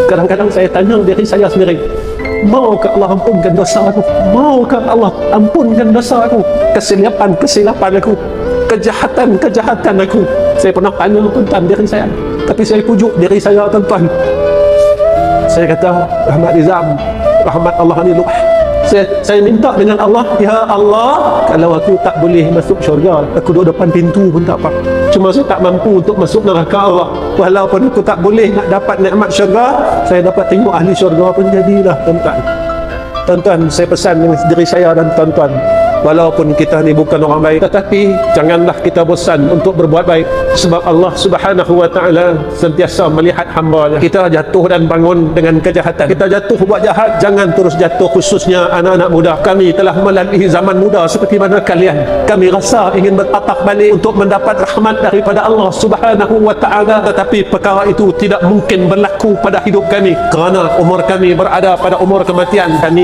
Kadang-kadang saya tanya diri saya sendiri, maukah Allah ampunkan dosa aku? Maukah Allah ampunkan dosa aku? Kesilapan aku, kejahatan aku. Saya pernah tanya tentang diri saya, tapi saya pujuk diri saya, tuan-tuan. Saya kata, Ahmad Nizam, rahmat Allah ni luah. Saya minta dengan Allah, ya Allah, kalau aku tak boleh masuk syurga, aku duduk depan pintu pun tak apa. Cuma saya tak mampu untuk masuk neraka Allah. Walaupun aku tak boleh nak dapat nikmat syurga, saya dapat tengok ahli syurga pun jadilah, tuan-tuan. Tuan-tuan, saya pesan dengan diri saya dan tuan-tuan, walaupun kita ni bukan orang baik, tetapi janganlah kita bosan untuk berbuat baik, sebab Allah Subhanahu wa ta'ala sentiasa melihat hamba-Nya. Kita jatuh dan bangun dengan kejahatan, kita jatuh buat jahat, jangan terus jatuh, khususnya anak-anak muda. Kami telah melalui zaman muda seperti mana kalian. Kami rasa ingin berpatah balik untuk mendapat rahmat daripada Allah Subhanahu wa ta'ala, tetapi perkara itu tidak mungkin berlaku pada hidup kami kerana umur kami berada pada umur kematian. Kami